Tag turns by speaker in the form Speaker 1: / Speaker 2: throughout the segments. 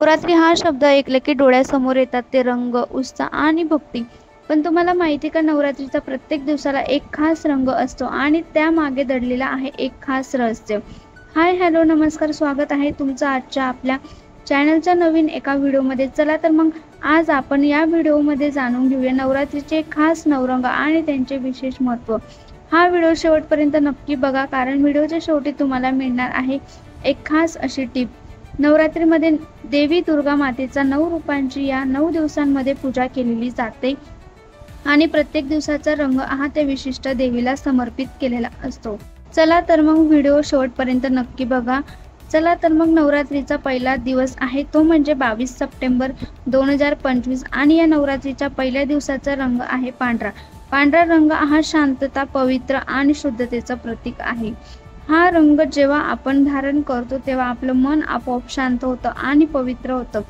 Speaker 1: नवरात्री हा शब्द ऐकले की डोळ्यासमोर येतात ते रंग, उत्साह आणि भक्ती. पण तुम्हाला माहिती का, नवरात्रीचा प्रत्येक दिवसाला एक खास रंग असतो आणि त्यामागे दडलेला आहे एक खास रहस्य. हाय, हॅलो, नमस्कार, स्वागत आहे तुमचं आजच्या आपल्या चॅनलच्या नवीन एका व्हिडिओमध्ये. चला तर मग आज आपण या व्हिडिओमध्ये जाणून घेऊया नवरात्रीचे खास नवरंग आणि त्यांचे विशेष महत्त्व. हा व्हिडिओ शेवटपर्यंत नक्की बघा, कारण व्हिडिओच्या शेवटी तुम्हाला मिळणार आहे एक खास अशी टिप. नवरात्रीमध्ये देवी दुर्गा मातेचा 9 रूपांची या 9 दिवसांमध्ये पूजा केलेली जाते आणि प्रत्येक दिवसाचा रंग हा त्या विशिष्ट देवीला समर्पित केलेला असतो. चला तर मग व्हिडिओ शेवटपर्यंत नक्की बघा. चला तर मग नवरात्रीचा पहिला दिवस आहे तो म्हणजे 22 सप्टेंबर 2025 आणि या नवरात्रीच्या पहिल्या दिवसाचा रंग आहे पांढरा. पांढरा रंग हा शांतता, पवित्र आणि शुद्धतेचं प्रतीक आहे. हा रंग जेव्हा आपण धारण करतो तेव्हा आपलं मन आपोआप शांत होतं आणि पवित्र होतं.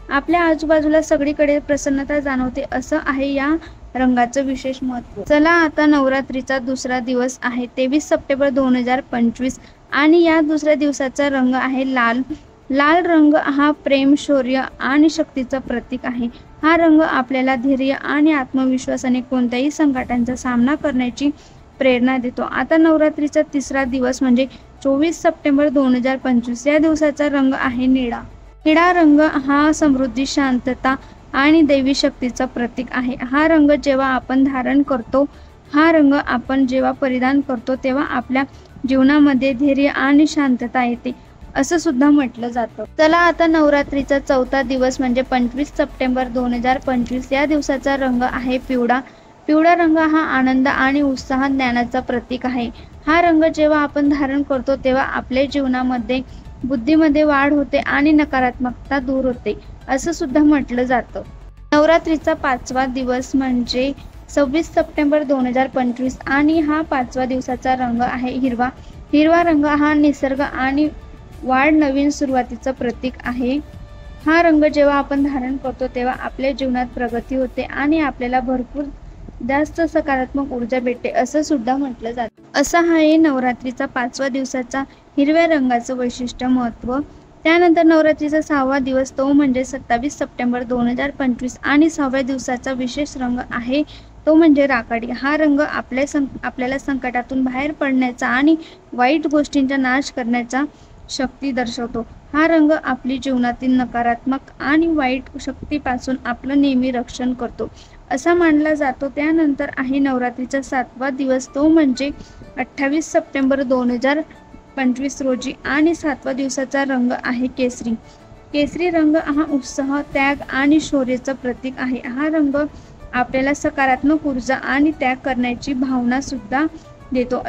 Speaker 1: आपल्या आजूबाजूला सगळीकडे प्रसन्नता जाणवते. असं आहे या रंगाचं विशेष महत्त्व. चला आता नवरात्रीचा दुसरा दिवस आहे 23 सप्टेंबर 2025 आणि या दुसऱ्या दिवसाचा रंग आहे लाल. लाल रंग हा प्रेम, शौर्य आणि शक्तीचं प्रतीक आहे. हा रंग आपल्याला धैर्य आणि आत्मविश्वासाने कोणत्याही संकटांचा सामना करण्याची प्रेरणा देतो. आता नवरात्रीचा तिसरा दिवस म्हणजे 24 सप्टेंबर 2025 या दिवसाचा रंग आहे निळा. निळा रंग हा समृद्धी, शांतता आणि दैवी शक्तीचा प्रतीक आहे. हा रंग जेव्हा आपण धारण करतो, हा रंग आपण जेव्हा परिधान करतो तेव्हा आपल्या जीवनामध्ये धैर्य आणि शांतता येते असं सुद्धा म्हटलं जातं. चला आता नवरात्रीचा चौथा दिवस म्हणजे 25 सप्टेंबर 2025 या दिवसाचा रंग आहे पिवळा. पिवळा रंग हा आनंद आणि उत्साह, ज्ञानाचा प्रतीक आहे. हा रंग जेव्हा आपण धारण करतो तेव्हा आपल्या जीवनामध्ये बुद्धीमध्ये वाढ होते आणि नकारात्मकता दूर होते असं सुद्धा म्हटलं जातं. नवरात्रीचा पाचवा दिवस म्हणजे 26 सप्टेंबर 2025 आणि हा पाचवा दिवसाचा रंग आहे हिरवा. हिरवा रंग हा निसर्ग आणि वाढ, नवीन सुरुवातीचं प्रतीक आहे. हा रंग जेव्हा आपण धारण करतो तेव्हा आपल्या जीवनात प्रगती होते आणि आपल्याला भरपूर जास्त सकारात्मक ऊर्जा भेटते असं सुद्धा म्हटलं जातं. असं आहे नवरात्रीचा पाचवा दिवसाचा हिरव्या रंगाचं वैशिष्ट्य, महत्त्व. त्यानंतर नवरात्रीचा सहावा दिवस तो म्हणजे 27 सप्टेंबर 2025 आणि 6व्या दिवसाचा विशेष रंग आहे तो म्हणजे राखाडी. हा रंग आपल्याला संकटातून बाहेर पडण्याचा आणि वाईट गोष्टींचा नाश करण्याचा शक्ती दर्शवतो. हा रंग आपली जीवनातील नकारात्मक आणि वाईट शक्तीपासून आपलं नेहमी रक्षण करतो असा मानला जातो. त्यानंतर आहे नवरात्रीचा 7वा दिवस तो म्हणजे 28 सप्टेंबर 2025 रोजी आणि 7व्या दिवसाचा रंग आहे केसरी. केसरी रंग हा उत्साह, त्याग आणि शौर्याचं प्रतीक आहे. हा रंग आपल्याला सकारात्मक ऊर्जा आणि त्याग करण्याची भावना सुद्धा देतो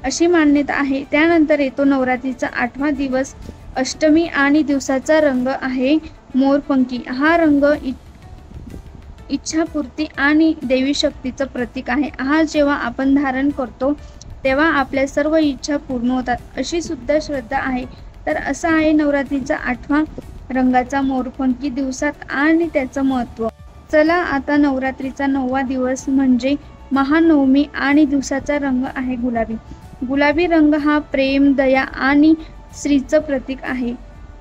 Speaker 1: अशी मान्यता आहे. त्यानंतर येतो नवरात्रीचा 8वा दिवस अष्टमी आणि दिवसाचा रंग आहे मोरपंखी. हा रंग इच्छापूर्ती आणि देवी शक्तीचं प्रतीक आहे. हा जेव्हा आपण धारण करतो तेव्हा आपल्या सर्व इच्छा पूर्ण होतात अशी सुद्धा श्रद्धा आहे. तर असं आहे नवरात्रीचा 8वा रंगाचा मोरपंखी दिवसात आणि त्याचं महत्त्व. चला आता नवरात्रीचा 9वा दिवस म्हणजे महानवमी आणि दिवसाचा रंग आहे गुलाबी. गुलाबी रंग हा प्रेम, दया आणि स्त्रीचं प्रतीक आहे.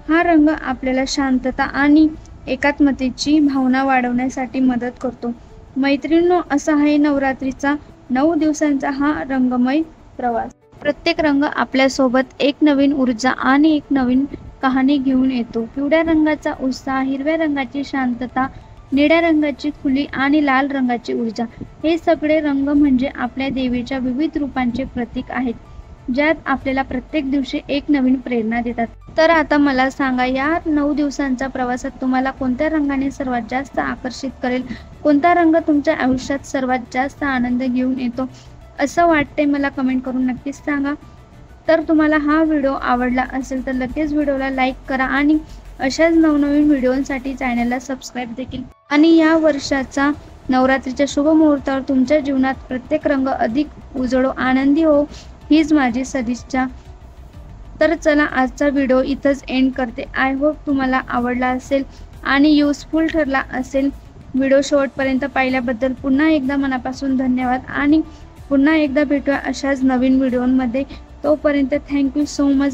Speaker 1: हा रंग आपल्याला शांतता आणि एकात्मतेची भावना वाढवण्यासाठी मदत करतो. मैत्रिणींनो, असा आहे नवरात्रीचा 9 दिवसांचा हा रंगमय प्रवास. प्रत्येक रंग आपल्यासोबत एक नवीन ऊर्जा आणि एक नवीन कहाणी घेऊन येतो. पिवळ्या रंगाचा उत्साह, हिरव्या रंगाची शांतता, निळ्या रंगाची खुली आणि लाल रंगाची ऊर्जा, हे सगळे रंग म्हणजे आपल्या देवीच्या विविध रूपांचे प्रतीक आहेत ज्यात आपल्याला प्रत्येक दिवशी एक नवीन प्रेरणा देतात. तर आता मला सांगा, या 9 दिवसांच्या प्रवासात तुम्हाला कोणत्या रंगाने सर्वात जास्त आकर्षित करेल? कोणता रंग तुमच्या आयुष्यात सर्वात जास्त आनंद घेऊन येतो असं वाटते? मला कमेंट करून नक्कीच सांगा. तर तुम्हाला हा व्हिडिओ आवडला असेल तर लगेच व्हिडिओला लाईक करा आणि अशाच नवनवीन व्हिडिओंसाठी चॅनलला सबस्क्राईब देखील. आणि या वर्षाचा नवरात्रीच्या शुभ मुहूर्तावर तुमच्या जीवनात प्रत्येक रंग अधिक उजळो, आनंदी हो, हीच माझी सदिच्छा. तर चला आजचा व्हिडिओ इथंच एंड करते. आय होप तुम्हाला आवडला असेल आणि युजफुल ठरला असेल. व्हिडिओ शेवटपर्यंत पाहिल्याबद्दल पुन्हा एकदा मनापासून धन्यवाद आणि पुन्हा एकदा भेटूया अशाच नवीन व्हिडिओमध्ये. तोपर्यंत थँक्यू सो मच.